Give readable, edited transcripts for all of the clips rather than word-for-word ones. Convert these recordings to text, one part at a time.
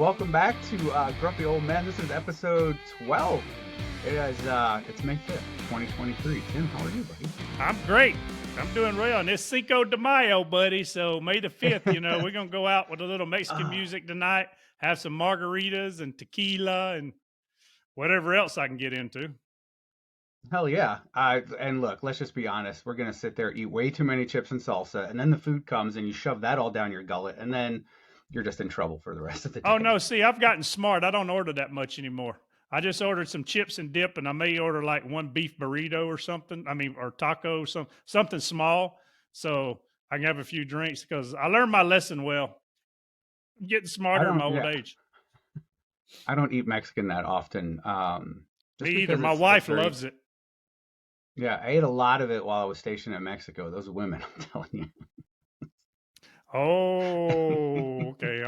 welcome back to Grumpy Old Man. This is episode 12. It's May 5th, 2023. Tim, how are you, buddy? I'm great. I'm doing well. And it's Cinco de Mayo, buddy. So May the 5th, we're going to go out with a little Mexican music tonight, have some margaritas and tequila and whatever else I can get into. Hell yeah. And look, let's just be honest. We're going to sit there, eat way too many chips and salsa, and then the food comes and you shove that all down your gullet, and then you're just in trouble for the rest of the day. Oh, no. See, I've gotten smart. I don't order that much anymore. I just ordered some chips and dip, and I may order like one beef burrito or something. Or taco, something small, so I can have a few drinks because I learned my lesson well. I'm getting smarter in my old age. I don't eat Mexican that often. Me either. My wife loves it. Yeah, I ate a lot of it while I was stationed in Mexico. Those women, I'm telling you. Oh, okay.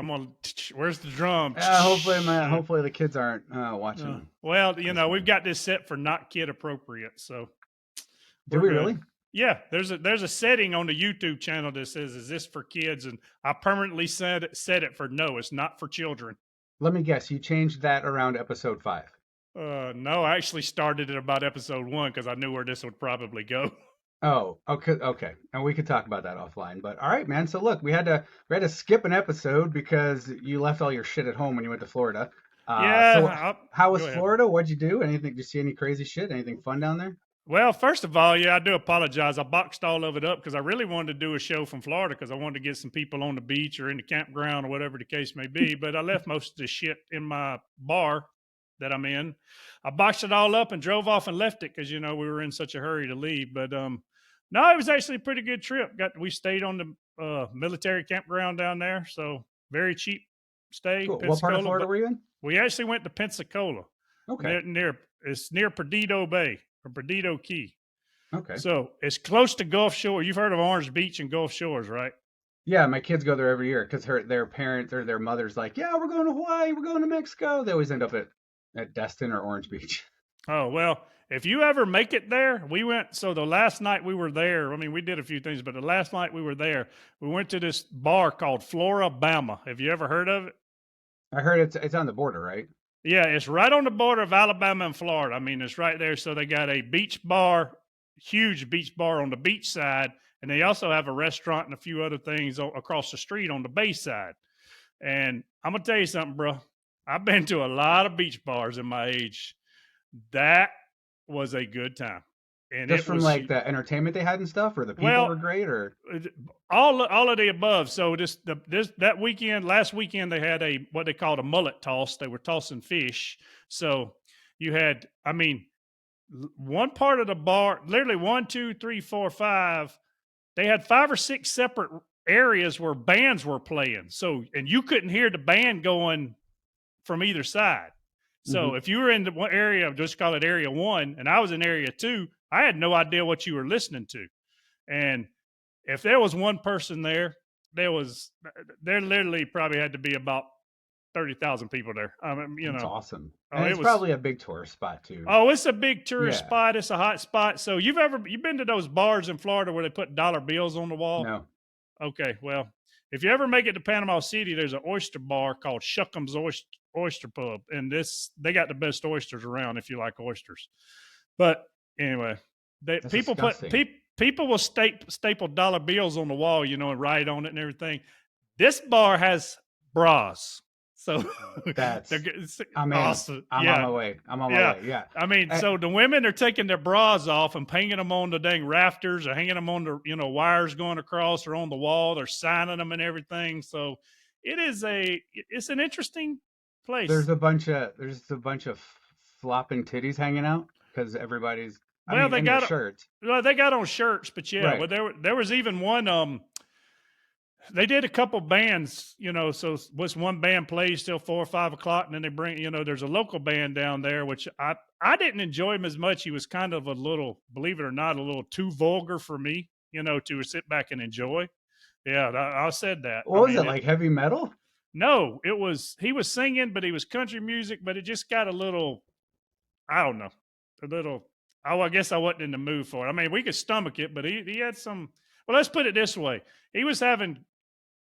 Where's the drum? Hopefully the kids aren't watching. Well, we've got this set for not kid appropriate. So, do we really? Yeah. There's a setting on the YouTube channel that says, "Is this for kids?" And I permanently set it for no. It's not for children. Let me guess. You changed that around episode 5. No, I actually started at about episode 1 because I knew where this would probably go. Oh, okay. And we could talk about that offline. But all right, man. So look, we had to skip an episode because you left all your shit at home when you went to Florida. Yeah. How was Florida? What'd you do? Did you see any crazy shit? Anything fun down there? Well, first of all, I do apologize. I boxed all of it up because I really wanted to do a show from Florida because I wanted to get some people on the beach or in the campground or whatever the case may be. But I left most of the shit in my bar that I'm in. I boxed it all up and drove off and left it because, we were in such a hurry to leave. But no, it was actually a pretty good trip. We stayed on the military campground down there. So very cheap stay. Cool. What part of Florida were you in? We actually went to Pensacola. Okay. It's near Perdido Bay or Perdido Key. Okay. So it's close to Gulf Shore. You've heard of Orange Beach and Gulf Shores, right? Yeah, my kids go there every year because their parents or their mother's like, yeah, we're going to Hawaii, we're going to Mexico. They always end up at Destin or Orange Beach. Oh, well, if you ever make it there, we went. So the last night we were there, we did a few things, but the last night we were there, we went to this bar called Floribama. Have you ever heard of it? I heard it's on the border, right? Yeah, it's right on the border of Alabama and Florida. It's right there. So they got a beach bar, huge beach bar on the beach side. And they also have a restaurant and a few other things across the street on the bay side. And I'm going to tell you something, bro. I've been to a lot of beach bars in my age. That was a good time. And just from like the entertainment they had and stuff, or the people were great, or all of the above. So last weekend they had what they called a mullet toss. They were tossing fish. So you had, one part of the bar, literally 1, 2, 3, 4, 5. They had 5 or 6 separate areas where bands were playing. So, and you couldn't hear the band going from either side. So if you were in the one area, just call it area 1, and I was in area 2, I had no idea what you were listening to. And if there was one person there literally probably had to be about 30,000 people there. That's awesome. And it's probably a big tourist spot too. Oh, it's a big tourist spot. It's a hot spot. So you've been to those bars in Florida where they put dollar bills on the wall? No. Okay. Well, if you ever make it to Panama City, there's an oyster bar called Shuckham's Oyster Pub. And they got the best oysters around if you like oysters. But anyway, people will staple dollar bills on the wall, and write on it and everything. This bar has bras. So I'm awesome. On my way. Yeah. So the women are taking their bras off and hanging them on the dang rafters or hanging them on the, wires going across or on the wall. They're signing them and everything. So it's an interesting place. There's a bunch of flopping titties hanging out because everybody's, they got shirts. Well, they got on shirts, but yeah, right. But there was even one, they did a couple bands, so once one band plays till 4 or 5 o'clock, and then they bring, there's a local band down there, which I didn't enjoy him as much. He was kind of a little, believe it or not, a little too vulgar for me, to sit back and enjoy. Yeah, I said that. What was it, like heavy metal? No, he was singing, but he was country music, but it just got a little, I don't know, I guess I wasn't in the mood for it. We could stomach it, but he had some, well, let's put it this way. He was having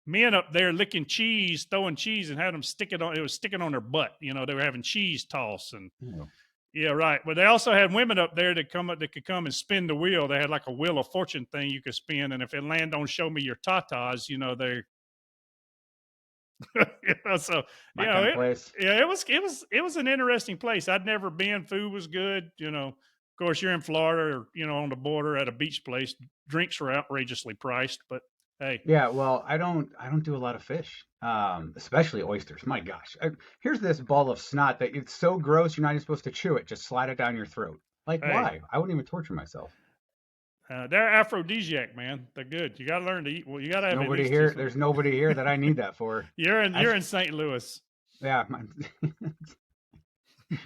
men up there licking cheese, throwing cheese, and had them stick it on. It was sticking on their butt. You know, they were having cheese toss, and Ew. yeah, right. But they also had women up there that could come and spin the wheel. They had like a wheel of fortune thing you could spin, and if it land on show me your tatas, you know they, so My kind of place. it was an interesting place. I'd never been. Food was good. You know, of course you're in Florida or on the border at a beach place. Drinks were outrageously priced, but hey, Yeah, well, I don't do a lot of fish, especially oysters. My gosh, here's this ball of snot that it's so gross you're not even supposed to chew it. Just slide it down your throat. Like, hey, why? I wouldn't even torture myself. they're aphrodisiac, man. They're good. You got to learn to eat. Well, you got to have at least two. There's nobody here that I need that for. You're That's in St. Louis. yeah.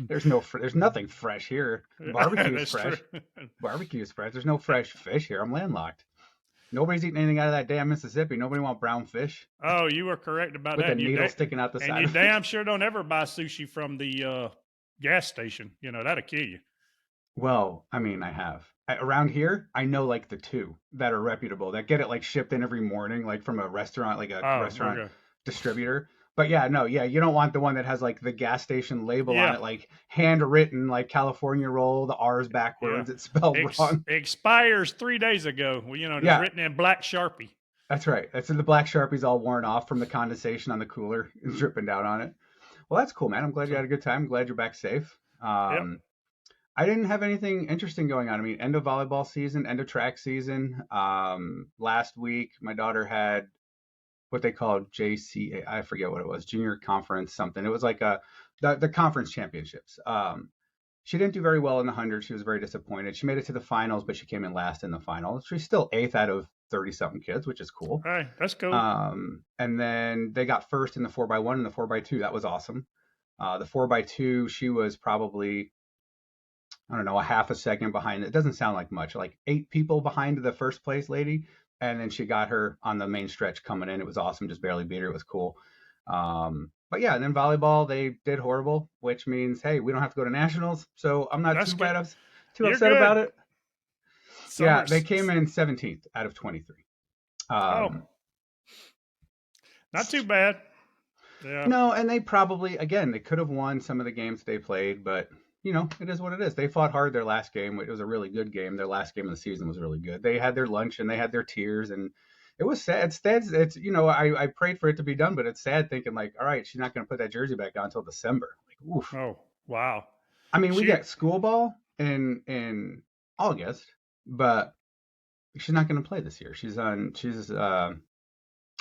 There's nothing fresh here. Barbecue's That's true. fresh. Barbecue's fresh. There's no fresh fish here. I'm landlocked. Nobody's eating anything out of that damn Mississippi. Nobody want brown fish Oh, you were correct about with that. a needle sticking out the And side you of it. damn sure don't ever buy sushi from the gas station. You know, that'll kill you. Well, I mean, I have. Around here, I know like the two that are reputable that get it like shipped in every morning, like from a restaurant, like a Oh, restaurant okay. distributor. But yeah, no, yeah, you don't want the one that has like the gas station label on Yeah, it, like handwritten, like California roll, the R's yeah. backwards, it's spelled wrong. Expires 3 days ago. Well, just Yeah, written in black Sharpie. that's right. That's in the black Sharpie's all worn off from the condensation on the cooler, it's dripping down on it. Well, that's cool, man. I'm glad you So, had a good time. I'm glad you're back safe. yep. I didn't have anything interesting going on. I mean, end of volleyball season, end of track season. Last week, my daughter had what they called JCA. I forget what it was, junior conference something. It was like the conference championships. She didn't do very well in the 100. She was very disappointed. She made it to the finals, but she came in last in the finals. She's still eighth out of 30 something kids, which is cool. All right, that's cool. And then they got first in the 4x1 and the 4x2. That was awesome. The 4x2, she was probably, I don't know, a half a second behind. It doesn't sound like much, like 8 people behind the first place lady. And then she got her on the main stretch coming in. It was awesome. Just barely beat her. It was cool. But yeah, and then volleyball, they did horrible, which means, hey, we don't have to go to nationals. So I'm not That's good. too You're upset about good. it. Yeah, they Summer's. came in 17th out of 23. Oh, Um, not too bad. Yeah. no, and they probably, again, they could have won some of the games they played, but it is what it is. They fought hard their last game. It was a really good game. Their last game of the season was really good. They had their lunch and they had their tears, and it was sad. It's sad. I prayed for it to be done, but it's sad thinking like, all right, she's not going to put that jersey back on until December. Like, oof. Oh, wow. I mean, we She. get school ball in August, but she's not going to play this year.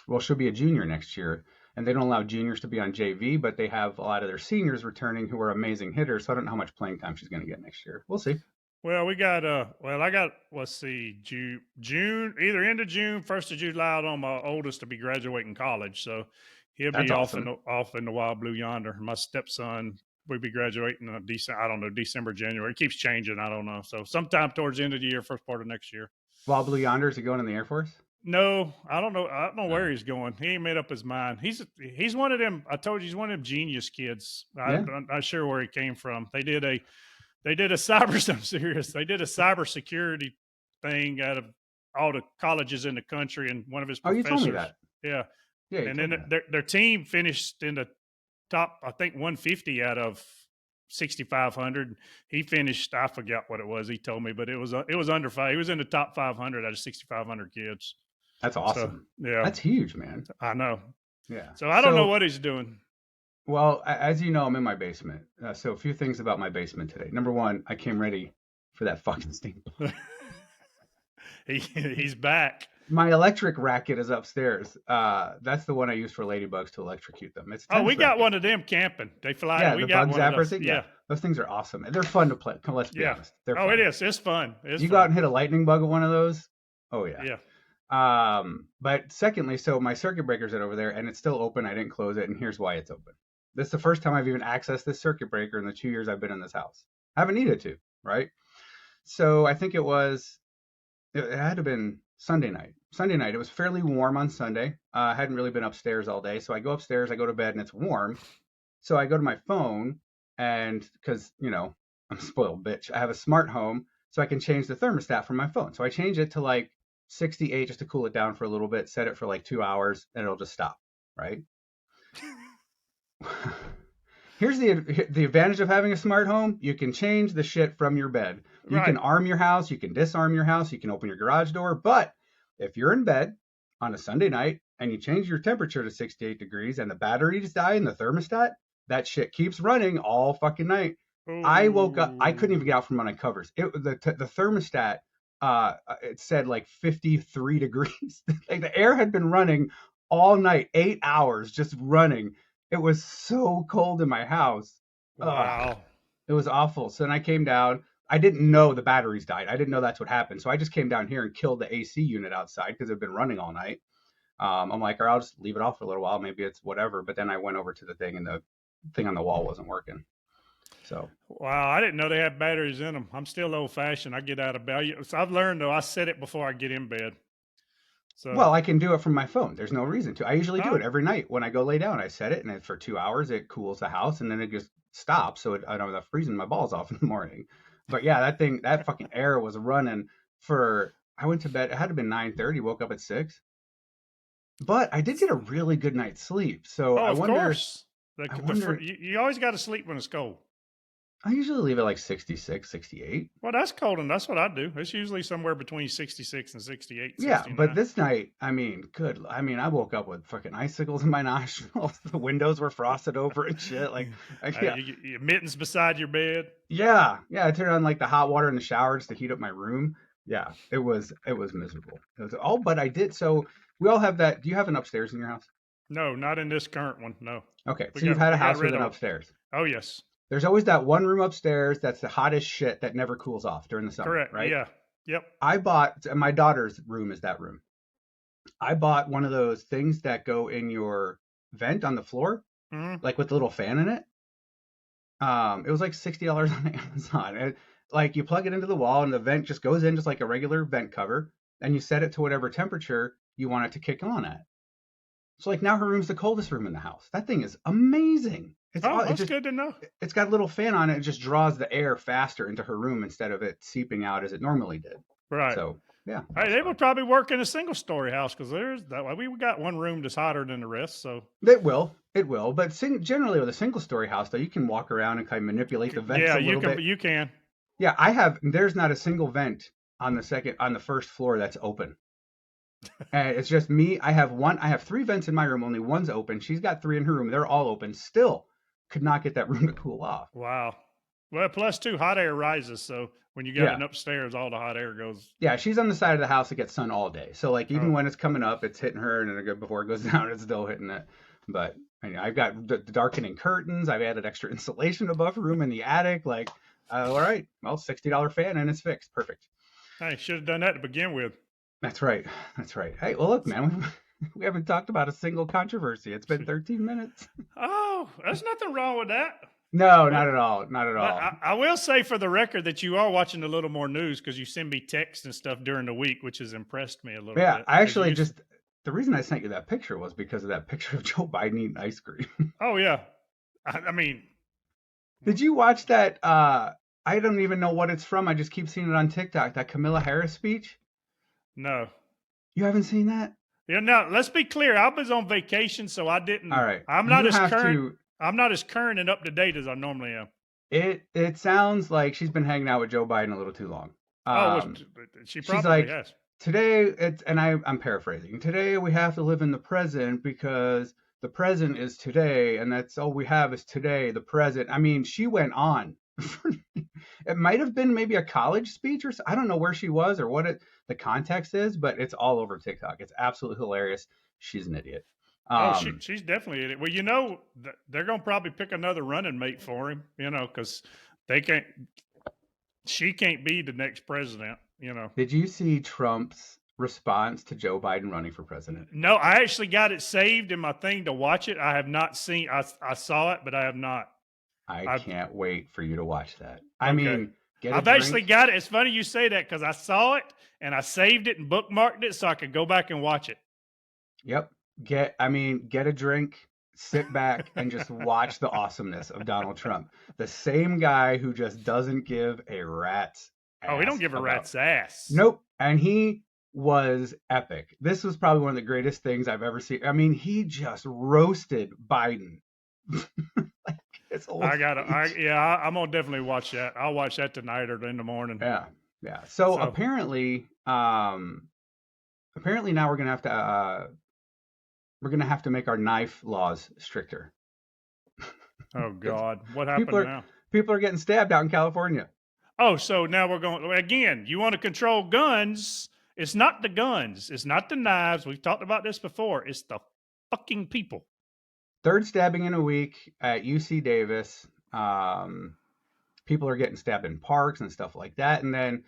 Well, she'll be a junior next year, and they don't allow juniors to be on JV, but they have a lot of their seniors returning who are amazing hitters. So I don't know how much playing time she's going to get next year. We'll see. Well, we got I got, let's see, June, either end of June, 1st of July. I want my oldest to be graduating college, so he'll That's be awesome. off in the wild blue yonder. My stepson will be graduating I don't know, December, January. It keeps changing. I don't know. So sometime towards the end of the year, first part of next year. Wild Blue Yonder, is he going in the Air Force? No, I don't know. I don't know Uh, where he's going. He ain't made up his mind. He's one of them. I told you, he's one of them genius kids. yeah. I'm not sure where he came from. They did a cyber I'm serious. They did a cybersecurity thing out of all the colleges in the country, and one of his Oh, you told me professors. that. Yeah, Yeah, you and told then me that. their team finished in the top, I think 150 out of 6,500. He finished, I forgot what it was. He told me, but it was under five. He was in the top 500 out of 6,500 kids. That's So awesome. yeah, That's huge, man. I know. Yeah. So I don't know So, what he's doing. well, as you know, I'm in my basement. So a few things about my basement today. Number one, I came ready for that fucking stink. He's back. My electric racket is upstairs. That's the one I use for ladybugs to electrocute them. It's Oh, we 10 got racket. one of them camping. They fly. Yeah, We the got bug one of zapper those. thing. Yeah, Yeah, those things are awesome. They're fun to play. Let's be yeah. honest. They're Oh, it fun. is. It's fun. It's You go out fun. and hit a lightning bug at one of those. Oh yeah. Yeah. But secondly, so my circuit breaker's over there and it's still open. I didn't close it, and here's why it's open. This is the first time I've even accessed this circuit breaker in the 2 years I've been in this house. I haven't needed to, right? So I think it had to have been Sunday night. Sunday night, it was fairly warm on Sunday. I hadn't really been upstairs all day. So I go upstairs, I go to bed, and it's warm. So I go to my phone, and because, I'm a spoiled bitch, I have a smart home, so I can change the thermostat from my phone. So I change it to like 68 just to cool it down for a little bit, set it for like 2 hours, and it'll just stop, right? Here's the advantage of having a smart home. You can change the shit from your bed. You can Right. arm your house, you can disarm your house, you can open your garage door. But if you're in bed on a Sunday night and you change your temperature to 68 degrees and the batteries die in the thermostat, that shit keeps running all fucking night. I woke up, I couldn't even get out from under covers. The thermostat, it said like 53 degrees. Like the air had been running all night, 8 hours just running. It was so cold in my house. Ugh, Wow. it was awful. So then I came down. I didn't know the batteries died. I didn't know that's what happened. So I just came down here and killed the AC unit outside because it had been running all night. I'm like, or I'll just leave it off for a little while. Maybe it's whatever. But then I went over to the thing and the thing on the wall wasn't working. So, Wow. I didn't know they had batteries in them. I'm still old fashioned. I get out of bed. So I've learned though, I set it before I get in bed. So, well, I can do it from my phone. There's no reason to. I usually do oh, it every night when I go lay down. I set it, and then for 2 hours, it cools the house, and then it just stops. So I don't have freezing my balls off in the morning. But yeah, that fucking air was running for. I went to bed. It had to have been 9:30. Woke up at 6. But I did get a really good night's sleep. So oh, I of wonder. course. I wonder. You always got to sleep when it's cold. I usually leave it like 66, 68. Well, that's cold, and that's what I do. It's usually somewhere between 66 and 68, Yeah, but 69. this night, I mean, good. I mean, I woke up with fucking icicles in my nostrils. The windows were frosted over and shit. Like, yeah, Your mittens beside your bed. yeah. I turned on like the hot water in the shower just to heat up my room. Yeah, it was miserable. It was all, but I did. So we all have that. Do you have an upstairs in your house? No, not in this current one. No, Okay, so you've had a we got house with rid an of. upstairs. Oh yes, There's always that one room upstairs that's the hottest shit that never cools off during the summer, correct. right? Yeah, yep. I bought my daughter's room is that room. I bought one of those things that go in your vent on the floor, Mm-hmm. like with a little fan in it. It was like $60 on Amazon. And like you plug it into the wall and the vent just goes in just like a regular vent cover, and you set it to whatever temperature you want it to kick on at. So like now her room's the coldest room in the house. That thing is amazing. Oh, It that's just good to know. it's got a little fan on it. It just draws the air faster into her room instead of it seeping out as it normally did. Right. So yeah. Hey, they would probably work in a single story house because there's that way. We got one room that's hotter than the rest. So It will. But generally with a single story house, though, you can walk around and kind of manipulate the vents yeah, a little bit. you can. Yeah, there's not a single vent on the first floor that's open. And it's just me. I have 3 vents in my room. Only one's open. She's got 3 in her room. They're all open. Still could not get that room to cool off. Wow. Well, plus two, hot air rises. So when you got Yeah. it upstairs, all the hot air goes. Yeah, she's on the side of the house that gets sun all day. So like even Oh. when it's coming up, it's hitting her, and then before it goes down, it's still hitting it. But I've got the darkening curtains. I've added extra insulation above her room in the attic. Like, all right, well, $60 fan and it's fixed. Perfect. Hey, should have done that to begin with. That's right. Hey, well, look, man, we haven't talked about a single controversy. It's been 13 minutes. Oh, there's nothing wrong with that. No, not at all. Not at But all. I will say for the record that you are watching a little more news because you send me texts and stuff during the week, which has impressed me a little Yeah, bit. I actually the reason I sent you that picture was because of that picture of Joe Biden eating ice cream. Oh yeah, I mean, Did you watch that? I don't even know what it's from. I just keep seeing it on TikTok. That Kamala Harris speech. no. You haven't seen that? Yeah, now let's be clear. I was on vacation, so I didn't. All right. I'm not You as have current. to- I'm not as current and up to date as I normally am. It sounds like she's been hanging out with Joe Biden a little too long. She she's probably like, has. Today, I'm paraphrasing. Today we have to live in the present because the present is today, and that's all we have is today, the present. I mean, she went on. It might have been maybe a college speech or I don't know where she was or what the context is, but it's all over TikTok. It's absolutely hilarious. She's an idiot. She's definitely in it. Well, they're going to probably pick another running mate for him, because they can't. She can't be the next president, Did you see Trump's response to Joe Biden running for president? No, I actually got it saved in my thing to watch it. I have not seen. I saw it, but I have not. I can't wait for you to watch that. I Okay. mean, I've actually got it. It's funny you say that because I saw it and I saved it and bookmarked it so I could go back and watch it. Yep. Get a drink, sit back, and just watch the awesomeness of Donald Trump. The same guy who just doesn't give a rat's ass. Oh, he don't give a rat's ass. Nope. And he was epic. This was probably one of the greatest things I've ever seen. I mean, he just roasted Biden. Like his whole speech. I'm gonna definitely watch that. I'll watch that tonight or in the morning. Yeah, yeah. So So, apparently now we're gonna have to make our knife laws stricter. oh God, what People happened are now? people are getting stabbed out in California. Oh, so now we're going again. You want to control guns? It's not the guns. It's not the knives. We've talked about this before. It's the fucking people. Third stabbing in a week at UC Davis. People are getting stabbed in parks and stuff like that, and then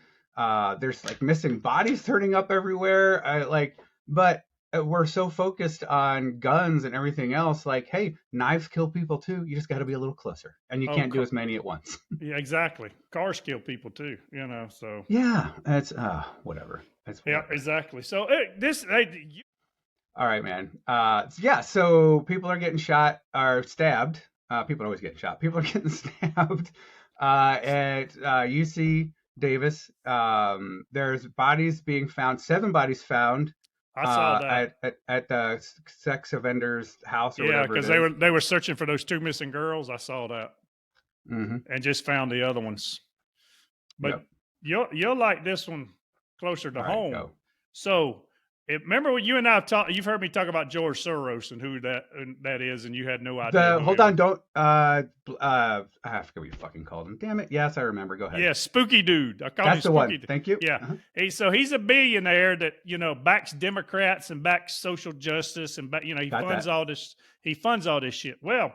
there's like missing bodies turning up everywhere. But we're so focused on guns and everything else. Like, hey, knives kill people too. You just got to be a little closer, and you Oh, can't do as many at once. yeah, exactly. Cars kill people too. So Yeah, that's whatever. That's yeah, whatever. exactly. So All right, man. Yeah, so people are getting shot or stabbed. People are always getting shot. People are getting stabbed at UC Davis. There's bodies being found, 7 bodies found I saw that. at the sex offender's house or Yeah, whatever it because is. they were searching for those 2 missing girls. I saw that Mm-hmm. and just found the other ones. But Yep. you'll like this one closer to All right, home. go. So remember when you and I have talked? You've heard me talk about George Soros and who that is, and you had no idea who he Hold on, was. don't I forget what you fucking called him. Damn it. Yes, I remember. Go ahead. Yeah, spooky dude. I call him That's the spooky one. dude. Thank you. Yeah. So he's a billionaire that backs Democrats and backs social justice and he Got funds that. all this. He funds all this shit. Well,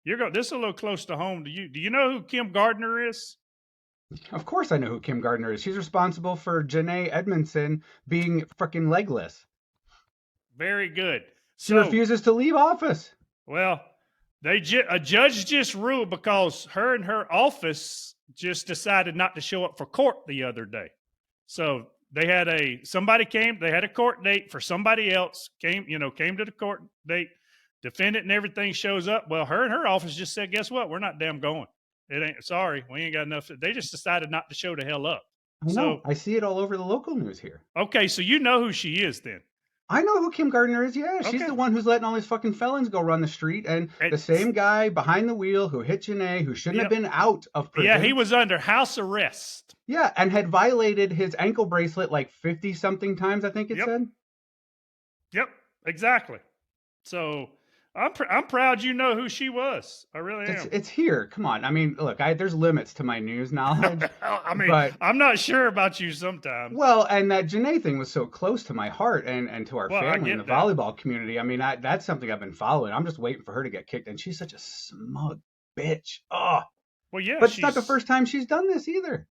this is a little close to home to you. Do you know who Kim Gardner is? Of course I know who Kim Gardner is. She's responsible for Janae Edmondson being freaking legless. Very good. She refuses to leave office. Well, a judge just ruled because her and her office just decided not to show up for court the other day. So they had they had a court date for somebody else, came to the court date, defendant and everything shows up. Well, her and her office just said, guess what? We're not damn going. It ain't, sorry, we ain't got enough. They just decided not to show the hell up. I know. I see it all over the local news here. Okay, so you know who she is then. I know who Kim Gardner is. Yeah, she's the one who's letting all these fucking felons go run the street, and the same guy behind the wheel who hit Janae, who shouldn't have been out of prison. Yeah, he was under house arrest. Yeah, and had violated his ankle bracelet like 50-something times, I think it said. Yep, exactly. So I'm proud you know who she was. I really am. It's here. Come on. I mean, look, there's limits to my news knowledge. I mean, but I'm not sure about you sometimes. Well, and that Janae thing was so close to my heart and to our family in the volleyball community. I mean, that's something I've been following. I'm just waiting for her to get kicked, and she's such a smug bitch. Oh. Well, yeah, but it's not the first time she's done this either.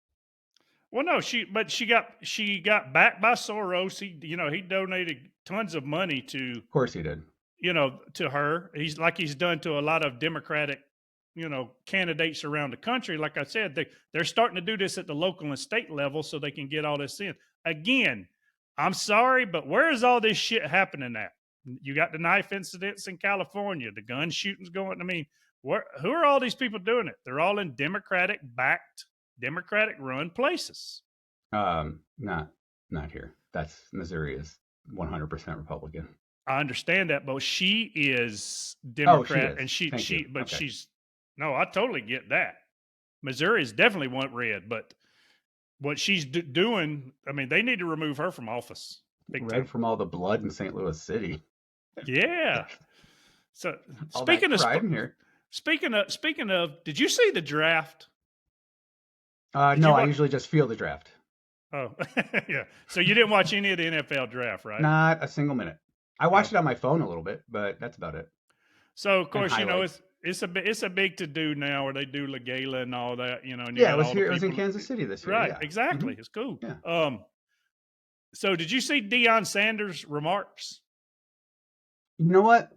Well, no, she got backed by Soros. He donated tons of money to. Of course he did. To her. He's done to a lot of Democratic, candidates around the country. Like I said, they're starting to do this at the local and state level so they can get all this in. Again, I'm sorry, but where is all this shit happening at? You got the knife incidents in California, the gun shootings going. I mean, who are all these people doing it? They're all in Democratic-backed, Democratic-run places. Not here. Missouri is 100% Republican. I understand that, but she is Democrat, and I totally get that. Missouri is definitely one red, but what she's doing, I mean, they need to remove her from office. Red from all the blood in St. Louis City. Yeah. So speaking of, did you see the draft? No, I usually just feel the draft. Oh, yeah. So you didn't watch any of the NFL draft, right? Not a single minute. I watched it on my phone a little bit, but that's about it. So of course, it's a big to do now where they do La Gala and all that, And it was here. It was in Kansas City this year. Right, yeah. Exactly. Mm-hmm. It's cool. Yeah. So did you see Deion Sanders' remarks? You know what?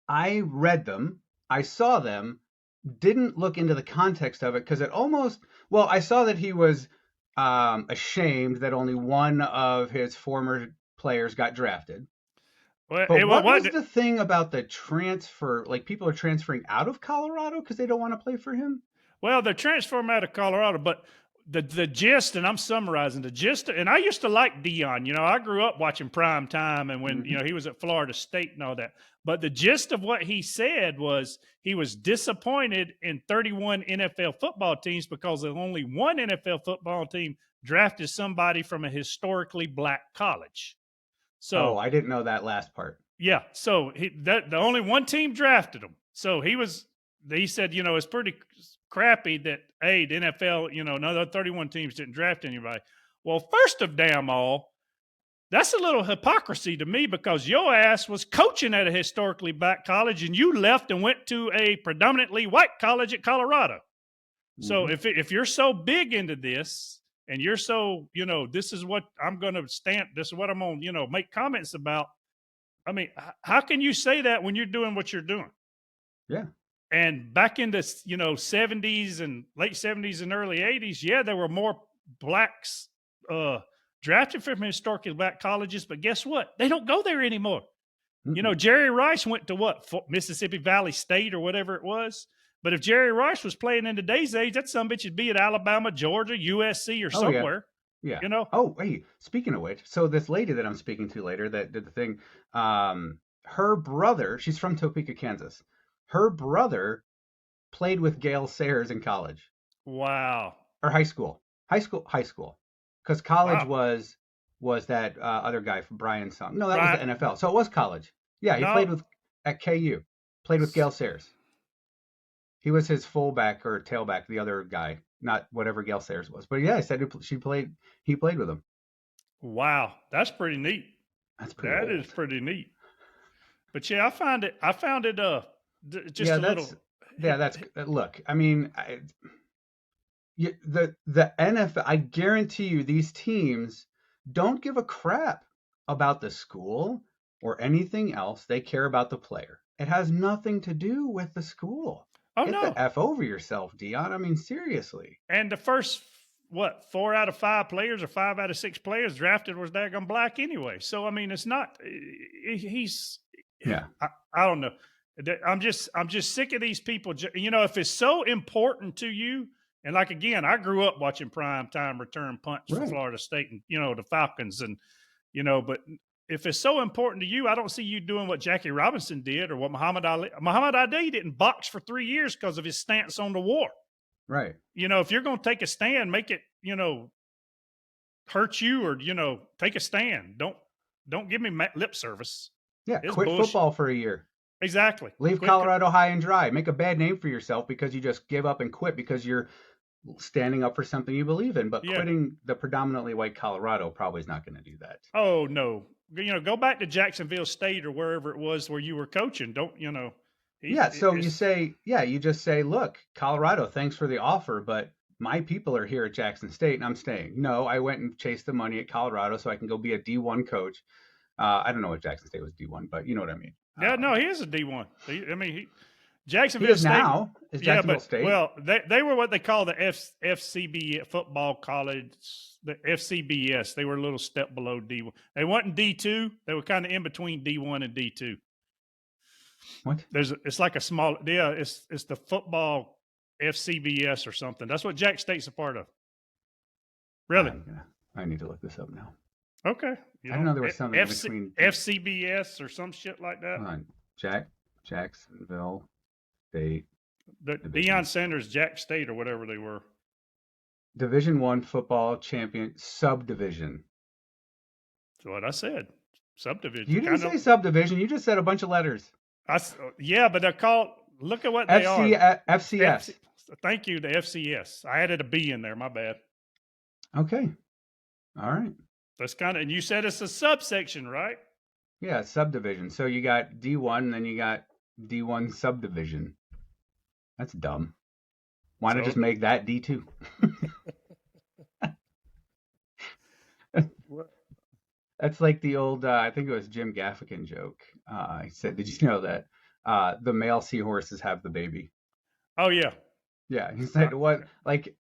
I read them. I saw them. Didn't look into the context of it because it almost. Well, I saw that he was ashamed that only one of his former players got drafted. But what was the thing about the transfer? Like people are transferring out of Colorado because they don't want to play for him? Well, they're transferring out of Colorado, but the gist, and I'm summarizing the gist, and I used to like Dion. I grew up watching Prime Time, and when Mm-hmm. he was at Florida State and all that. But the gist of what he said was he was disappointed in 31 NFL football teams because only one NFL football team drafted somebody from a historically black college. Oh, So I didn't know that last part. yeah, so the only one team drafted him. So he said, it's pretty crappy that the NFL, another 31 teams didn't draft anybody. Well, first of damn all, that's a little hypocrisy to me because your ass was coaching at a historically black college and you left and went to a predominantly white college at Colorado. So Mm-hmm. if you're so big into this and you're so, this is what I'm going to stand, this is what I'm going to, make comments about. I mean, how can you say that when you're doing what you're doing? Yeah. And back in the 70s and late 70s and early 80s, yeah, there were more blacks drafted from historically black colleges, but guess what? They don't go there anymore. Mm-mm. Jerry Rice went to what? Mississippi Valley State or whatever it was. But if Jerry Rice was playing in today's age, that some bitch would be at Alabama, Georgia, USC, or Oh, yeah. somewhere. Yeah. You know? Oh, wait. Speaking of which, so this lady that I'm speaking to later that did the thing, her brother, she's from Topeka, Kansas. Her brother played with Gale Sayers in college Wow. or high school. High school. Because college Wow. was that other guy from Brian Song. No, that was Right. the NFL. So it was college. Yeah, he played No. at KU. Played with Gale Sayers. He was his fullback or tailback, the other guy, not whatever Gale Sayers was. But yeah, I said he played with him. Wow. That's pretty neat. That's pretty That old. is pretty neat. But yeah, I found it just Yeah, a little. that's look. I mean, the NFL. I guarantee you, these teams don't give a crap about the school or anything else. They care about the player. It has nothing to do with the school. Oh Get no. the F over yourself, Dion. I mean, seriously. And the first 4 out of 5 players or 5 out of 6 players drafted was daggone black anyway. So I mean, it's not. He's. Yeah. I don't know. I'm just sick of these people. If it's so important to you, and like again, I grew up watching prime time return punts for Right. Florida State and the Falcons, and but if it's so important to you, I don't see you doing what Jackie Robinson did or what Muhammad Ali. Muhammad Ali didn't box for 3 years because of his stance on the war. Right. If you're going to take a stand, make it hurt you or take a stand. Don't give me lip service. Yeah. It's Quit bullshit. football for a year. Exactly. Leave Colorado high and dry. Make a bad name for yourself because you just give up and quit because you're standing up for something you believe in. But quitting the predominantly white Colorado probably is not going to do that. Oh no. Go back to Jacksonville State or wherever it was where you were coaching. Don't you just say, look, Colorado, thanks for the offer, but my people are here at Jackson State and I'm staying. No, I went and chased the money at Colorado so I can go be a D1 coach. I don't know if Jackson State was D1, but you know what I mean. Yeah, no, he is a D1. Jacksonville he is State now. Is Jacksonville State? Well, they were what they call the FCB football college, the FCBS. They were a little step below D1. They weren't D2. They were kind of in between D1 and D2. What? It's like a small, it's the football FCBS or something. That's what Jack State's a part of. Really? I need to look this up now. Okay. I didn't know there was something between FCBS or some shit like that. Hold on. Jacksonville State. The Deion Sanders, Jack State, or whatever they were. Division I football champion subdivision. That's what I said. Subdivision. You didn't say subdivision. You just said a bunch of letters. Yeah, but they're called. Look at what they are. FCS. Thank you, the FCS. I added a B in there. My bad. Okay. All right. That's kind of. And you said it's a subsection, right? Yeah, subdivision. So you got D1, and then you got D1 subdivision. That's dumb. Why not just make that D2? That's like the old, I think it was Jim Gaffigan joke. He said, did you know that the male seahorses have the baby? Oh, yeah. Yeah. He said, I'd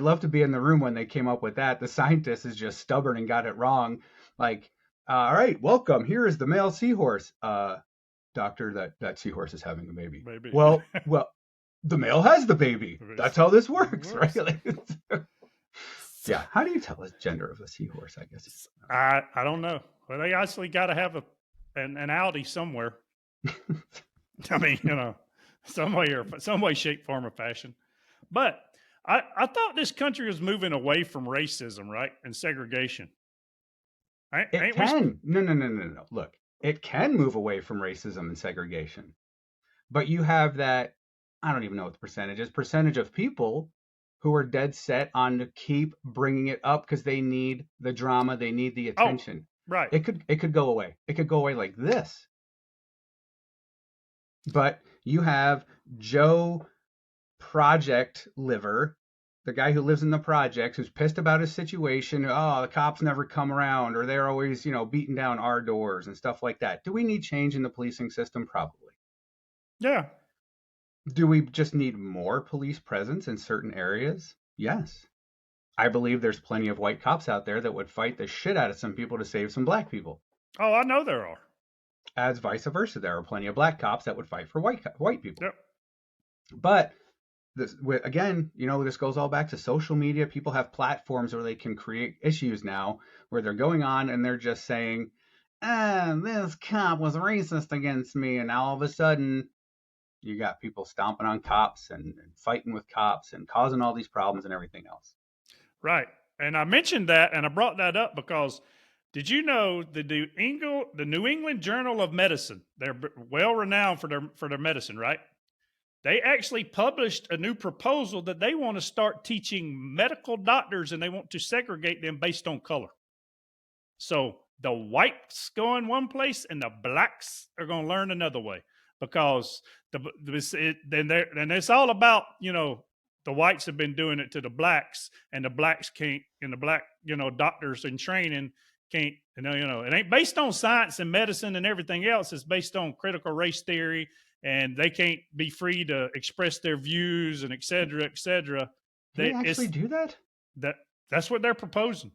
love to be in the room when they came up with that. The scientist is just stubborn and got it wrong. All right, welcome. Here is the male seahorse. Doctor, that seahorse is having a baby. Maybe. Well, the male has the baby. That's how this works, right? Like, So, yeah. How do you tell the gender of a seahorse? I guess. I don't know. Well, they actually got to have an Audi somewhere. I mean, some way, shape, form, or fashion. But I thought this country was moving away from racism, right, and segregation. It Ain't we? can. No. Look, it can move away from racism and segregation, but you have that. I don't even know what the percentage is. Percentage of people who are dead set on to keep bringing it up because they need the drama, they need the Oh, attention. right. It could go away. It could go away like this. But you have Joe Project Liver, the guy who lives in the projects, who's pissed about his situation. Oh, the cops never come around, or they're always, beating down our doors and stuff like that. Do we need change in the policing system? Probably. Yeah. Do we just need more police presence in certain areas? Yes. I believe there's plenty of white cops out there that would fight the shit out of some people to save some black people. Oh, I know there are. As vice versa, there are plenty of black cops that would fight for white people. Yep. But this, again, this goes all back to social media. People have platforms where they can create issues now where they're going on and they're just saying, this cop was racist against me. And now all of a sudden, you got people stomping on cops and fighting with cops and causing all these problems and everything else. Right. And I mentioned that and I brought that up because did you know the New England Journal of Medicine, they're well renowned for their medicine, right? They actually published a new proposal that they want to start teaching medical doctors and they want to segregate them based on color. So the whites go in one place and the blacks are going to learn another way because then it's all about, the whites have been doing it to the blacks and the blacks can't, and the black, doctors in training can't, it ain't based on science and medicine and everything else. It's based on critical race theory and they can't be free to express their views and et cetera, et cetera. Do they actually do that? That's what they're proposing.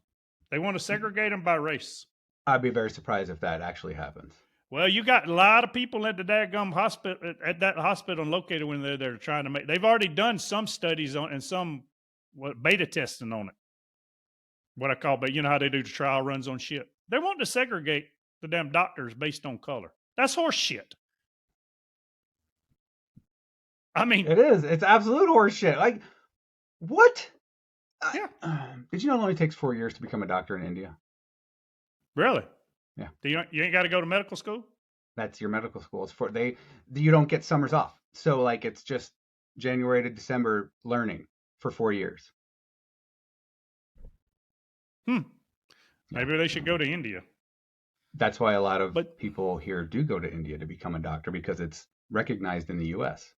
They want to segregate them by race. I'd be very surprised if that actually happens. Well, you got a lot of people at the daggum hospital at that hospital located when they're trying to make. They've already done some studies on and some beta testing on it. What I call, but you know how they do the trial runs on shit. They want to segregate the damn doctors based on color. That's horse shit. I mean, it is. It's absolute horse shit. Like, what? Yeah. Did you know it only takes 4 years to become a doctor in India? Really? Yeah. You ain't got to go to medical school? That's your medical school. It's you don't get summers off. So like it's just January to December learning for 4 years. Maybe they should go to India. That's why a lot of people here do go to India to become a doctor because it's recognized in the U.S.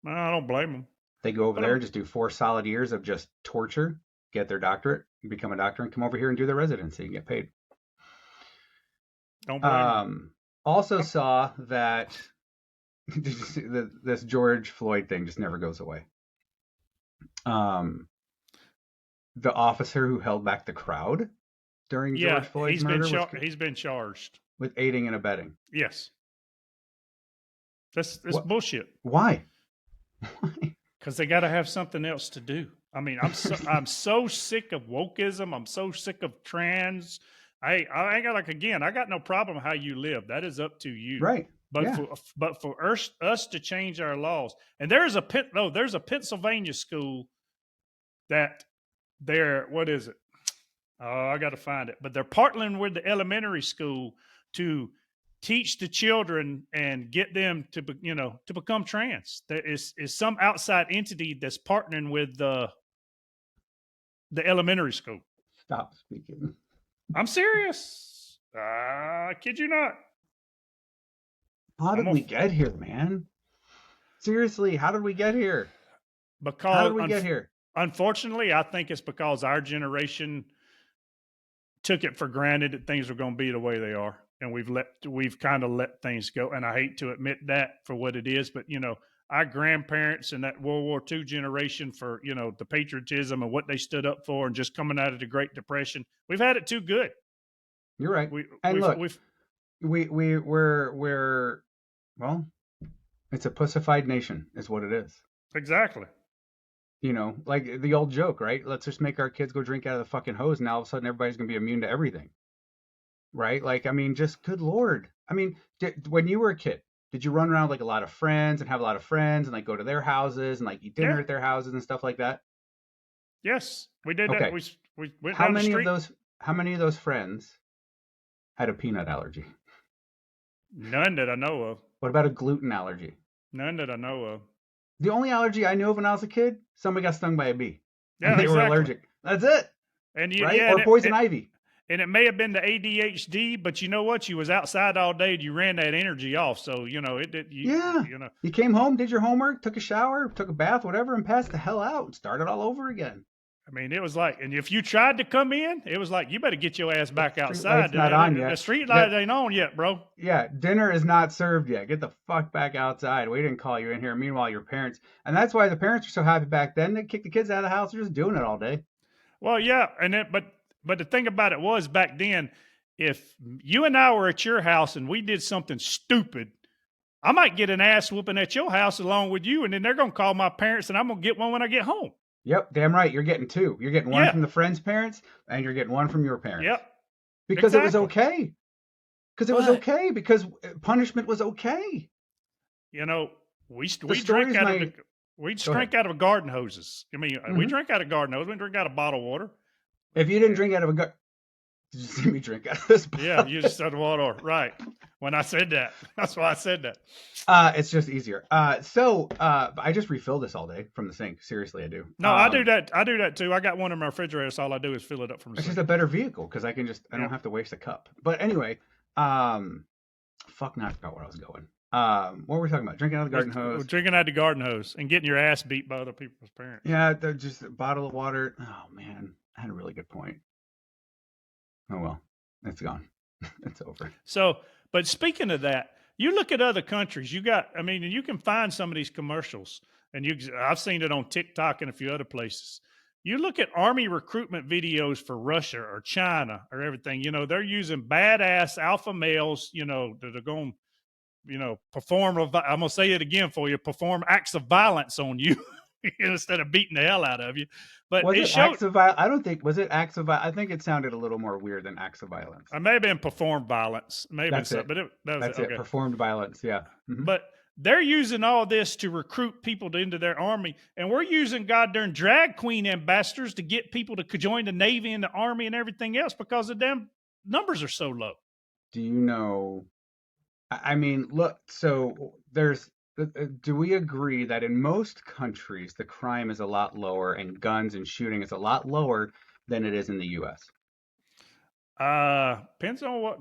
I don't blame them. They go over there, just do 4 solid years of just torture, get their doctorate, become a doctor, and come over here and do their residency and get paid. Don't blame them. Also saw that this George Floyd thing just never goes away. The officer who held back the crowd during George Floyd's murder he's been charged with aiding and abetting. Yes. That's bullshit. Why? Because they got to have something else to do. I mean, I'm so sick of wokeism. I'm so sick of trans. I ain't got I got no problem how you live. That is up to you. Right. But for us to change our laws, and there's a Pennsylvania school that what is it? Oh, I got to find it. But they're partnering with the elementary school to teach the children and get them to become trans. There is some outside entity that's partnering with the elementary school. Stop speaking. I'm serious. I kid you not. How did we get here, man? Seriously, how did we get here? How did we get here? Unfortunately, I think it's because our generation took it for granted that things were going to be the way they are. And we've kind of let things go. And I hate to admit that for what it is, but our grandparents and that World War II generation for, the patriotism and what they stood up for and just coming out of the Great Depression, we've had it too good. You're right. We're it's a pussified nation is what it is. Exactly. Like the old joke, right? Let's just make our kids go drink out of the fucking hose, and all of a sudden everybody's gonna be immune to everything, right? Like, I mean, just good lord. I mean, when you were a kid, did you run around with, like, a lot of friends and have a lot of friends and, like, go to their houses and, like, eat dinner Yeah. at their houses and stuff like that? Yes, we did that. Okay. We went How down the many of street. those how many of those friends had a peanut allergy? None that I know of. What about a gluten allergy? None that I know of. The only allergy I knew of when I was a kid, somebody got stung by a bee and Yeah, they were exactly. allergic. That's it, And right? yeah, Or poison ivy. and it may have been the ADHD, but you know what? You was outside all day and you ran that energy off. So, it did, Yeah. you know, You came home, did your homework, took a shower, took a bath, whatever, and passed the hell out and started all over again. I mean, it was like, and if you tried to come in, it was like, you better get your ass The back street outside. light's not on The yet. street light That ain't on yet, bro. Yeah, dinner is not served yet. Get the fuck back outside. We didn't call you in here. Meanwhile, your parents, and that's why the parents were so happy back then. They kicked the kids out of the house. They're just doing it all day. Well, yeah. But the thing about it was back then, if you and I were at your house and we did something stupid, I might get an ass whooping at your house along with you, and then they're going to call my parents, and I'm going to get one when I get home. Yep, damn right. You're getting two. You're getting one Yeah. from the friend's parents, and you're getting one from your parents. Yep. Because it was Exactly. okay. Because it was But, okay. Because punishment was okay. we The drank stories out of my we Go ahead. drank out of garden hoses. I mean, we Hmm. drank out of garden hoses. We drank out of bottled water. If you didn't drink out of a did you see me drink out of this Yeah, bottle? you just said water, right? When I said that, that's why I said that. It's just easier. I just refill this all day from the sink. Seriously, I do. No, I do that. I do that too. I got one in my refrigerator, so all I do is fill it up from the It's just sink. a better vehicle because I Yeah. don't have to waste a cup. But anyway, fuck, now I forgot where I was going. What were we talking about? Drinking out of the garden We're hose. drinking out of the garden hose and getting your ass beat by other people's parents. Yeah, just a bottle of water. Oh man, I had a really good point. Oh well, it's gone. It's over. So, but speaking of that, you look at other countries. And you can find some of these commercials, and I've seen it on TikTok and a few other places. You look at army recruitment videos for Russia or China or everything. They're using badass alpha males. That are going, perform. I'm gonna say it again for you. Perform acts of violence on you instead of beating the hell out of you. But Was it it showed. acts of violence? I don't think was it acts of violence. I think it sounded a little more weird than acts of violence. I may have been performed violence, maybe, That's it. but that was That's it. it. Okay. Performed violence. Yeah. Hmm. But they're using all this to recruit people into their army, and we're using goddamn drag queen ambassadors to get people to join the Navy and the Army and everything else because the damn numbers are so low. Do you know? I mean, look. So there's. Do we agree that in most countries the crime is a lot lower and guns and shooting is a lot lower than it is in the U.S.? Depends on what.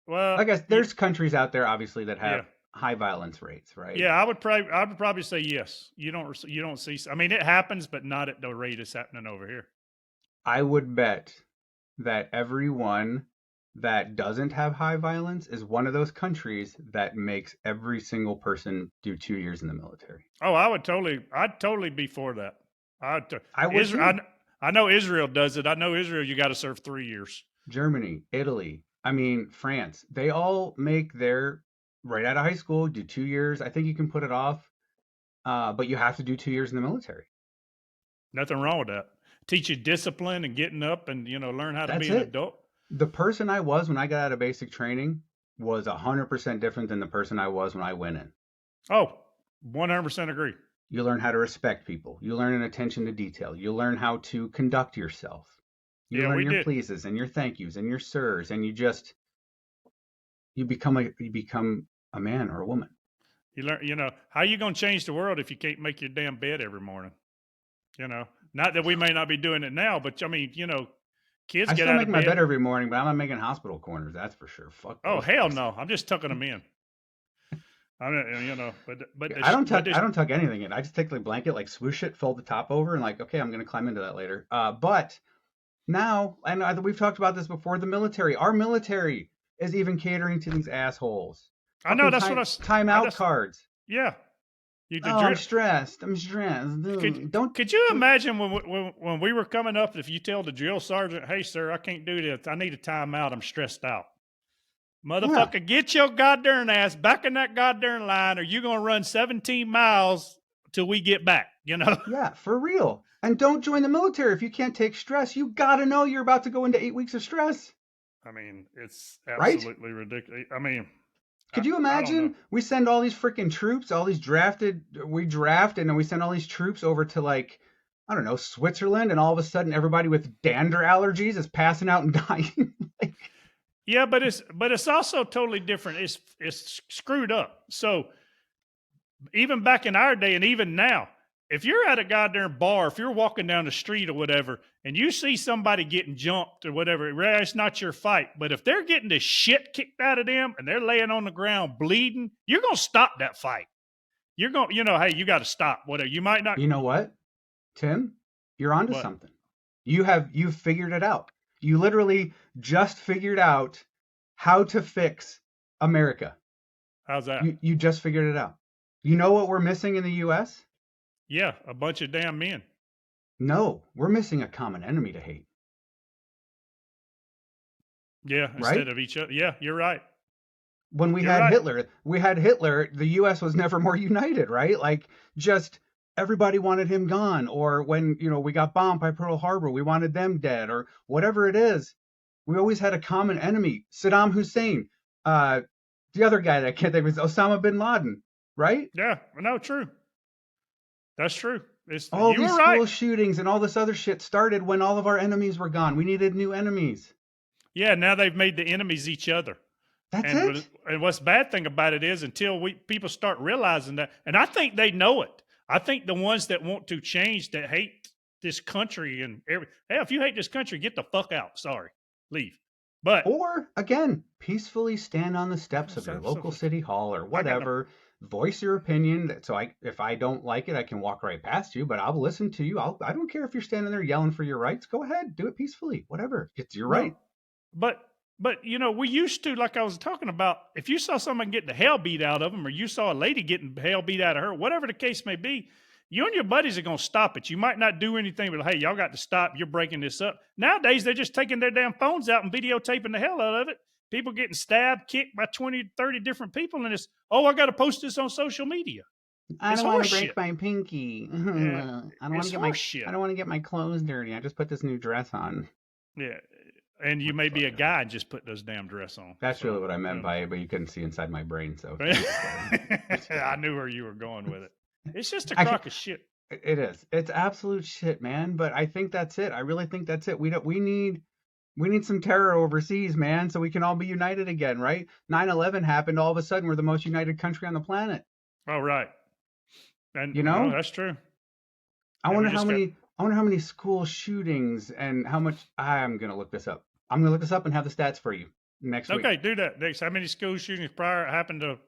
Well, I guess there's countries out there obviously that have yeah, high violence rates, right? yeah. I would probably say yes. You don't see. I mean, it happens, but not at the rate it's happening over here. I would bet that everyone that doesn't have high violence is one of those countries that makes every single person do 2 years in the military. Oh, I'd totally be for that. I would too. I know Israel does it. I know Israel. You got to serve 3 years. Germany, Italy, I mean, France, they all make their right out of high school, do 2 years. I think you can put it off, but you have to do 2 years in the military. Nothing wrong with that. Teach you discipline and getting up and learn how to That's be an it. adult. The person I was when I got out of basic training was 100% different than the person I was when I went in. Oh, 100% agree. You learn how to respect people. You learn an attention to detail. You learn how to conduct yourself. You Yeah, learn we your did. pleases and your thank yous and your sirs, and you become a man or a woman. You learn. How you gonna change the world if you can't make your damn bed every morning? Not that we may not be doing it now, but I mean, kids I get still out make of my bed. bed every morning, but I'm not making hospital corners. That's for sure. Fuck Oh those hell things. no! I'm just tucking them in. I mean, but I don't tuck anything in. I just take the blanket, like swoosh it, fold the top over, and like, okay, I'm gonna climb into that later. But now, and we've talked about this before, the military, our military is even catering to these assholes. I know Fucking that's timeout cards. Yeah. You Oh, I'm stressed. Dude, don't. Could you imagine when we were coming up, if you tell the drill sergeant, hey, sir, I can't do this. I need a timeout. I'm stressed out. Motherfucker, Yeah. get your goddamn ass back in that goddamn line, or you're going to run 17 miles till we get back. You know, Yeah, for real. And don't join the military if you can't take stress. You gotta know you're about to go into 8 weeks of stress, I mean, it's right? absolutely ridiculous. I mean, Could you I don't know. imagine we send all these freaking troops, all these drafted, we draft and then we send all these troops over to like, I don't know, Switzerland, and all of a sudden everybody with dander allergies is passing out and dying. Like, Yeah, but it's also totally different. It's screwed up. So even back in our day and even now, if you're at a goddamn bar, if you're walking down the street or whatever, and you see somebody getting jumped or whatever, it's not your fight. But if they're getting the shit kicked out of them and they're laying on the ground bleeding, you're gonna stop that fight. You're going, hey, you got to stop. Whatever. You might not. you know what, Tim? You're onto What? something. You've figured it out. You literally just figured out how to fix America. How's that? You just figured it out. You know what we're missing in the US? Yeah, a bunch of damn men. No, we're missing a common enemy to hate, Yeah, right? instead of each other. Yeah, you're right. When You're right. We had Hitler, the US was never more united, right? Like, just everybody wanted him gone. Or when, we got bombed by Pearl Harbor, we wanted them dead, or whatever it is. We always had a common enemy. Saddam Hussein, uh, the other guy that I can't think of is Osama bin Laden, right? Yeah, no, true. That's true. All You these were right. school shootings and all this other shit started when all of our enemies were gone. We needed new enemies. Yeah, now they've made the enemies each other. That's And it. what's the bad thing about it is until people start realizing that, and I think they know it. I think the ones that want to change, that hate this country and hey, if you hate this country, get the fuck out. Sorry, leave. But Or again, peacefully stand on the steps of your local city hall or I got no. whatever, voice your opinion. So if I don't like it, I can walk right past you, but I'll listen to you. I don't care if you're standing there yelling for your rights. Go ahead, do it peacefully. Whatever. It's your No, right. but we used to, like I was talking about, if you saw someone getting the hell beat out of them, or you saw a lady getting hell beat out of her, whatever the case may be, you and your buddies are going to stop it. You might not do anything, but hey, y'all got to stop. You're breaking this up. Nowadays, they're just taking their damn phones out and videotaping the hell out of it. People getting stabbed, kicked by 20, 30 different people, and it's, oh, I got to post this on social media. I It's don't want horse to break shit. my pinky. Yeah, I don't want it's to get horse shit. I don't want to get my clothes dirty. I just put this new dress on. Yeah, and you may be a guy and just put those damn dress on. That's So, really what I meant by it, but you couldn't see inside my brain, so I knew where you were going with it. It's just a Actually, crock of shit. it is. It's absolute shit, man. But I think that's it. I really think that's it. We need some terror overseas, man, so we can all be united again, right? 9/11 happened. All of a sudden, we're the most united country on the planet. Oh, right. And You well, know? that's true. I And we wonder how just got many. I wonder how many school shootings and how much. I'm gonna look this up. I'm gonna look this up and have the stats for you next week. okay. Do that next. How many school shootings prior happened to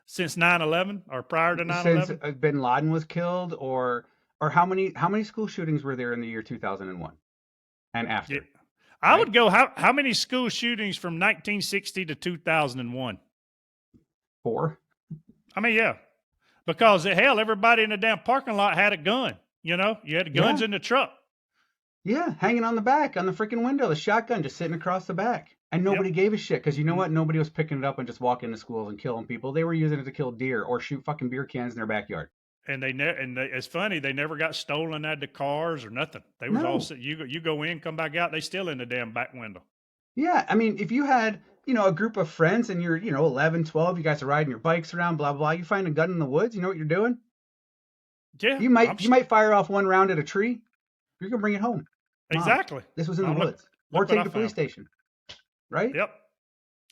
since 9/11 or prior to Since 9/11? Bin Laden was killed, or how many school shootings were there in the year 2001 and Yeah, after? I Right? would go. How many school shootings from 1960 to 2001? 4. I mean, yeah, because hell, everybody in the damn parking lot had a gun. You had guns Yeah. in the truck. Yeah, hanging on the back, on the freaking window, the shotgun just sitting across the back. And Yep. nobody gave a shit because you know Mm. what? Nobody was picking it up and just walking into schools and killing people. They were using it to kill deer or shoot fucking beer cans in their backyard. And it's funny, they never got stolen out of the cars or nothing. They was all No. you go in, come back out, they still in the damn back window. Yeah, I mean, if you had, a group of friends and you're, 11, 12, you guys are riding your bikes around, blah, blah, you find a gun in the woods, you know what you're doing? Yeah, You might fire off one round at a tree. You're going to bring it home. Mom, exactly. this was in the Oh, woods. look Or what take I it to the police found. station. Right? Yep.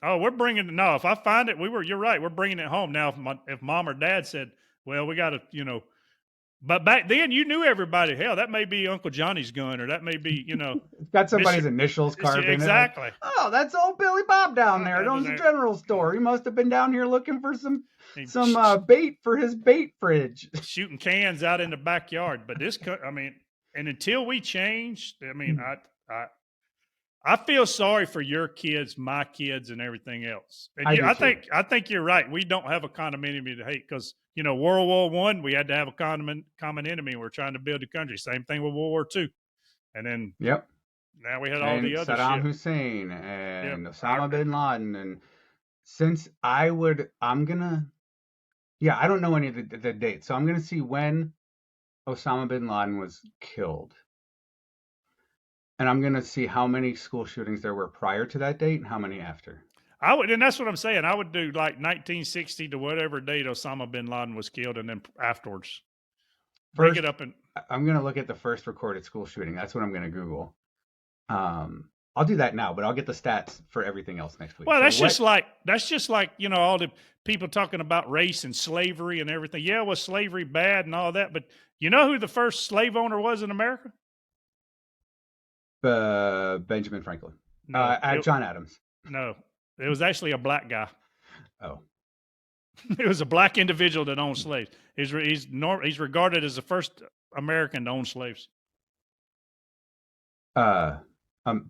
Oh, we're bringing no. If I find it, you're right. We're bringing it home now. If mom or dad said, "Well, we got to," but back then you knew everybody. Hell, that may be Uncle Johnny's gun, or that may be, It's got somebody's Mister. initials carved in it. Like, Exactly. oh, that's old Billy Bob down there. It That was owns the it. general store. He must have been down here looking for some He bait for his bait fridge. shooting cans out in the backyard. But I mean, and until we change, I mean, I feel sorry for your kids, my kids, and everything else. And I do too. I think you're right. We don't have a common enemy to hate because World War I, we had to have a common enemy. And we're trying to build a country. Same thing with World War II, and then Yep. now we had all And the other Saddam shit. Hussein and Yeah, Osama bin Laden. And since I don't know any of the dates. So I'm gonna see when Osama bin Laden was killed. And I'm going to see how many school shootings there were prior to that date and how many after. I would, and that's what I'm saying. I would do like 1960 to whatever date Osama bin Laden was killed, and then afterwards break it First, up. And I'm going to look at the first recorded school shooting. That's what I'm going to Google. I'll do that now, but I'll get the stats for everything else next week. well, So that's just like all the people talking about race and slavery and everything. Yeah, was slavery bad and all that? But you know who the first slave owner was in America? Benjamin Franklin. No, John Adams. No, it was actually a black guy. Oh. It was a black individual that owned slaves. He's regarded as the first American to own slaves.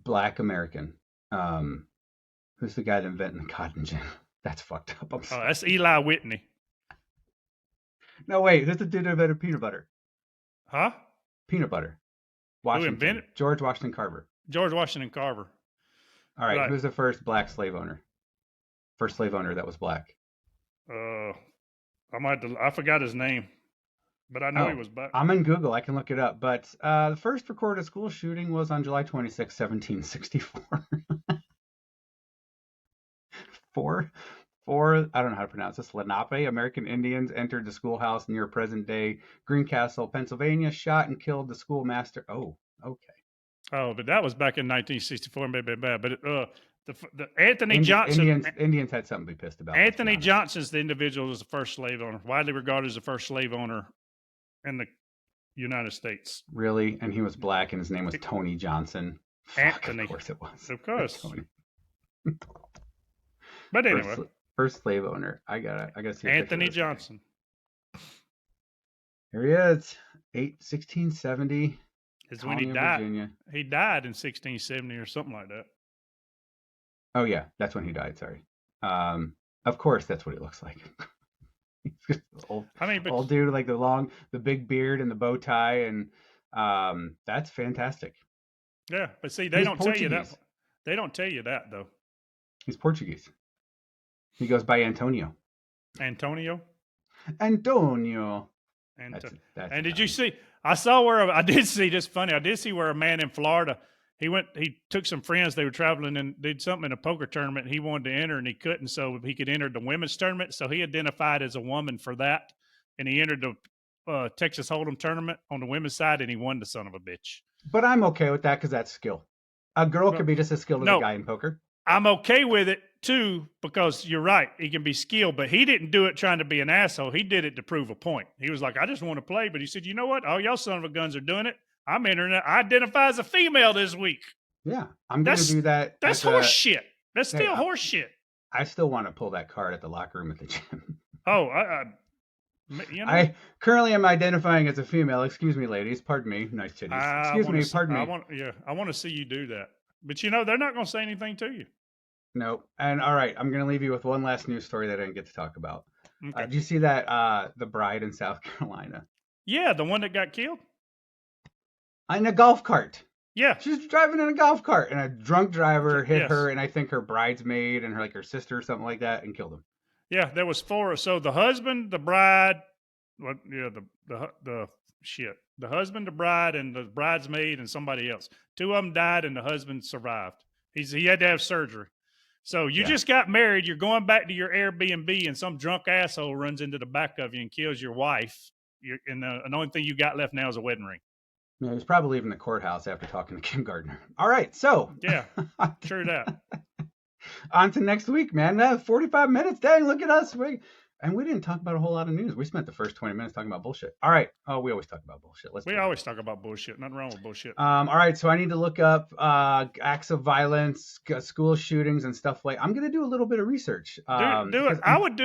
Black American. Who's the guy that invented the cotton gin? That's fucked up. Oh, that's Eli Whitney. No, wait. Who's the dude that invented peanut butter? Huh? Peanut butter. Who invented? George Washington Carver. George Washington Carver. All right. Who's the first black slave owner? First slave owner that was black. I forgot his name, but I know he was black. I'm in Google. I can look it up. But the first recorded school shooting was on July 26, 1764. I don't know how to pronounce this. Lenape, American Indians entered the schoolhouse near present-day Greencastle, Pennsylvania, shot and killed the schoolmaster. Oh, okay. Oh, but that was back in 1964, maybe bad. But the Anthony Johnson Indians had something to be pissed about. Anthony Johnson's the individual who was the first slave owner, widely regarded as the first slave owner in the United States. Really? And he was black, and his name was Tony Johnson. Anthony. Of course it was. Of course. Tony. But anyway, first slave owner. I gotta see Anthony Johnson. Here he is, 1670. Is when he died. Virginia. He died in 1670 or something like that. Oh yeah, that's when he died. Sorry. Of course, that's what he looks like. Old dude, like the big beard and the bow tie, and that's fantastic. Yeah, but see, they don't tell you that. They don't tell you that though. He's Portuguese. He goes by Antonio. Antonio. And did you see? I saw where I did see. Just funny. I did see where a man in Florida. He took some friends. They were traveling and did something in a poker tournament. And he wanted to enter and he couldn't, so he could enter the women's tournament. So he identified as a woman for that, and he entered the Texas Hold'em tournament on the women's side, and he won the son of a bitch. But I'm okay with that because that's skill. A girl could be just as skilled as a guy in poker. I'm okay with it too because you're right. He can be skilled, but he didn't do it trying to be an asshole. He did it to prove a point. He was like, I just want to play. But he said, you know what? All y'all son of a guns are doing it. I'm entering it. I identify as a female this week. Yeah, I'm going to do that. That's horse shit. That's still horse shit. I still want to pull that card at the locker room at the gym. Oh, I currently am identifying as a female. Excuse me, ladies. Pardon me. Nice titties. Excuse me. Pardon me. I want to see you do that. But they're not going to say anything to you. No. And all right, I'm going to leave you with one last news story that I didn't get to talk about. Okay. Did you see that the bride in South Carolina? Yeah, the one that got killed? In a golf cart. Yeah. She was driving in a golf cart, and a drunk driver hit her, and I think her bridesmaid and her sister or something like that, and killed him. Yeah, there was 4. So the husband, the bride, the husband, the bride, and the bridesmaid, and somebody else. 2 of them died, and the husband survived. He had to have surgery. So you just got married. You're going back to your Airbnb, and some drunk asshole runs into the back of you and kills your wife. And the only thing you got left now is a wedding ring. Yeah, he was probably leaving the courthouse after talking to Kim Gardner. All right, so. Yeah, true that. On to next week, man. 45 minutes. Dang, look at us. And we didn't talk about a whole lot of news. We spent the first 20 minutes talking about bullshit. All right. Oh, we always talk about bullshit. We always talk about bullshit. Nothing wrong with bullshit. All right. So I need to look up acts of violence, school shootings, and stuff like. I'm gonna do a little bit of research. Do it. I would,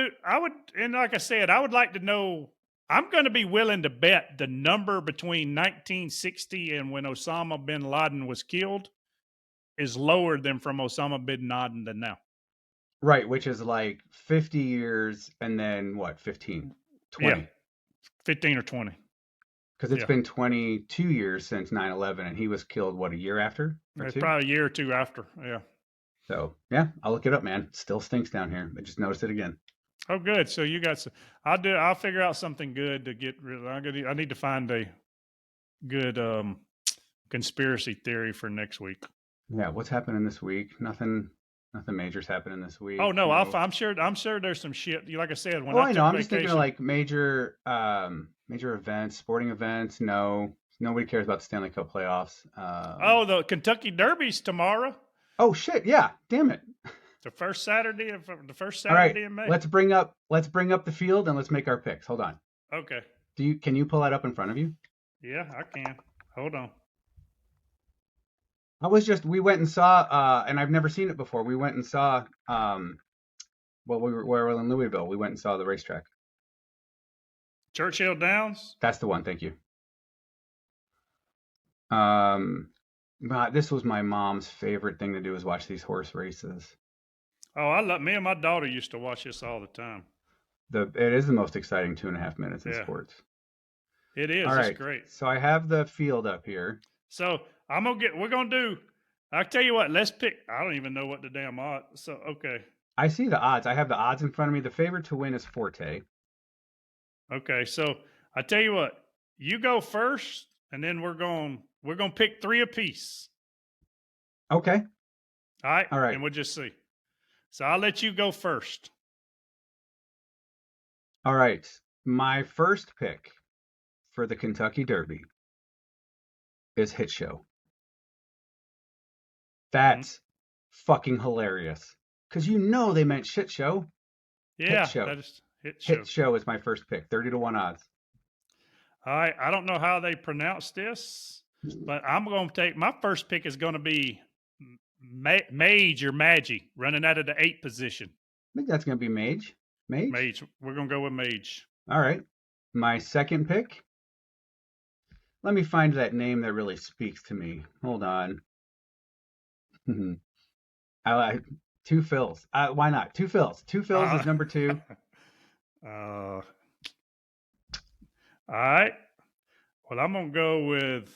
and like I said, I would like to know. I'm going to be willing to bet the number between 1960 and when Osama bin Laden was killed is lower than from Osama bin Laden than now. Right, which is like 50 years and then what, 15, 20? Yeah, 15 or 20. Because it's been 22 years since 9/11, and he was killed, what, a year after? It's probably a year or 2 after, yeah. So, yeah, I'll look it up, man. It still stinks down here. I just noticed it again. Oh, good. So you got some. I'll figure out something good to get rid of. I need to find good conspiracy theory for next week. Yeah, what's happening this week? Nothing major's happening this Oh week. no, No. I'm sure there's some shit. Like I said, when Oh, I I know. took I'm just thinking of vacation. like major events, sporting events. No, nobody cares about the Stanley Cup playoffs. Oh, the Kentucky Derby's tomorrow. Oh shit! Yeah, damn it. The first Saturday of All right, May. let's bring up the field and let's make our picks. Hold on. Okay. Can you pull that up in front of you? Yeah, I can. Hold on. We went and saw and I've never seen it before. We went and saw well we were in Louisville. We went and saw the racetrack. Churchill Downs. That's the one. Thank you. Um, this was my mom's favorite thing to do is watch these horse races. Oh, I love. Me and my daughter used to watch this all the time. It is the most exciting 2.5 minutes in Yeah, sports. it is. All It's right, great. so I have the field up here. So we're gonna do. I'll tell you what. Let's pick. I don't even know what the damn odds. So okay. I see the odds. I have the odds in front of me. The favorite to win is Forte. Okay. So I tell you what. You go first, and then we're gonna pick 3 apiece. Okay. All right. All right. And we'll just see. So I'll let you go first. All right. My first pick for the Kentucky Derby is Hit Show. That's fucking hilarious. Because they meant shit show. Yeah, Hit Show. that is Hit Show. Hit Show is my first pick. 30-1 odds. All right. I don't know how they pronounce this, but I'm going to take my first pick is going to be Mage or Magi running out of the 8th position. I think that's going to be Mage. Mage. We're going to go with Mage. All right. My second pick. Let me find that name that really speaks to me. Hold on. I like Two Phils. Why not? Two Phils. Two Phils is number 2. All right. Well, I'm going to go with.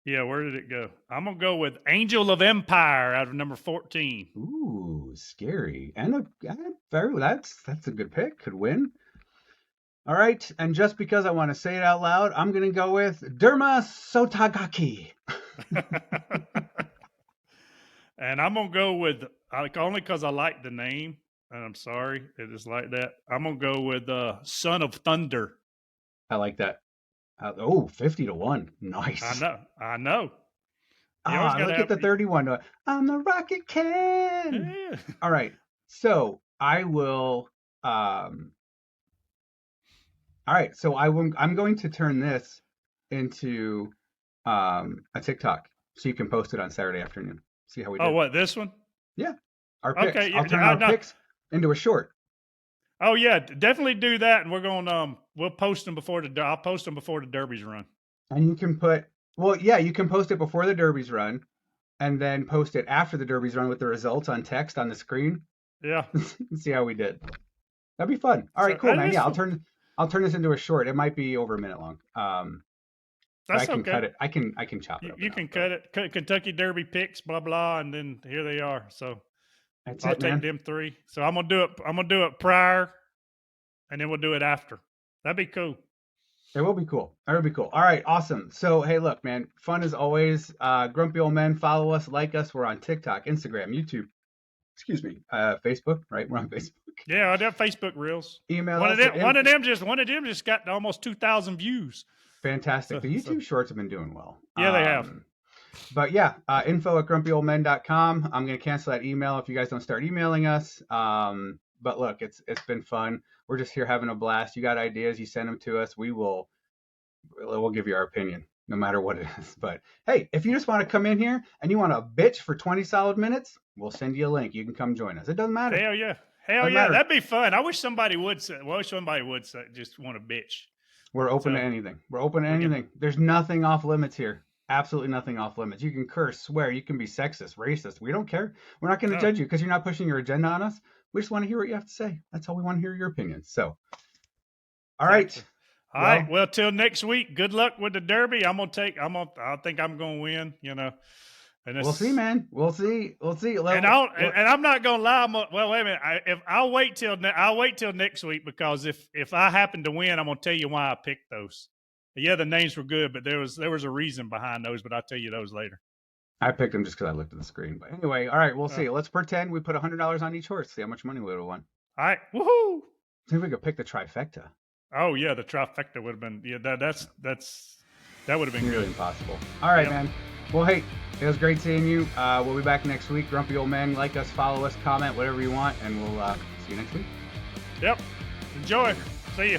Yeah, where did it go? I'm going to go with Angel of Empire out of number 14. Ooh, scary. And that's a good pick. Could win. All right. And just because I want to say it out loud, I'm going to go with Derma Sotagaki. And I'm going to go with, only because I like the name, and I'm sorry, it is like that. I'm going to go with Son of Thunder. I like that. 50-1. Nice. I know. Look at the 31. I'm the Rocket Can. Yeah. All right. So I will. All right. So I'm going to turn this into a TikTok, so you can post it on Saturday afternoon. See how we do. Oh, what, this one? Yeah. Our picks. Okay. I'll turn our picks into a short. Oh yeah, definitely do that, and we're going. We'll post them before I'll post them before the Derbies run. And you can you can post it before the Derbies run, and then post it after the Derbies run with the results on text on the screen. Yeah. See how we did. That'd be fun. All right, cool, man. Yeah, I'll turn this into a short. It might be over a minute long. That's I can okay. cut it. I can chop it up. You can cut it. Kentucky Derby picks, blah blah, and then here they are. So I'll take them 3. So I'm gonna do it prior, and then we'll do it after. That'd be cool. It will be cool. It will be cool. All right, awesome. So hey, look, man, fun as always. Grumpy Old Men, follow us, like us. We're on TikTok, Instagram, YouTube. Excuse me, Facebook. Right, we're on Facebook. Yeah, I have Facebook Reels. Email one us. One of them just got almost 2,000 views. Fantastic. The YouTube shorts have been doing well. Yeah, they have. But yeah, info@grumpyoldmen.com. I'm going to cancel that email if you guys don't start emailing us. But look, it's been fun. We're just here having a blast. You got ideas, you send them to us. We'll give you our opinion, no matter what it is. But hey, if you just want to come in here and you want to bitch for 20 solid minutes, we'll send you a link. You can come join us. It doesn't matter. Hell yeah. That'd be fun. I wish somebody would say, just want to bitch. We're open to anything. We're open to anything. There's nothing off limits here. Absolutely nothing off limits. You can curse, swear, you can be sexist, racist. We don't care. We're not going to judge you because you're not pushing your agenda on us. We just want to hear what you have to say. That's all we want to hear your opinions. So, all right. All right. Well, till next week. Good luck with the Derby. I think I'm going to win. And we'll see, man. We'll see. And I'm not going to lie. Wait a minute. I'll wait till next week, because if I happen to win, I'm going to tell you why I picked those. Yeah, the names were good, but there was a reason behind those. But I'll tell you those later. I picked them just because I looked at the screen. But anyway, all right, we'll Uh, see. Let's pretend we put $100 on each horse. See how much money we would have won. all right, woohoo! See if we could pick the trifecta. Oh yeah, the trifecta would have been that would have been Nearly good. impossible. All right, Yep. man. Well, hey, it was great seeing you. We'll be back next week. Grumpy old men, like us, follow us, comment, whatever you want, and we'll see you next week. Yep. Enjoy. See you.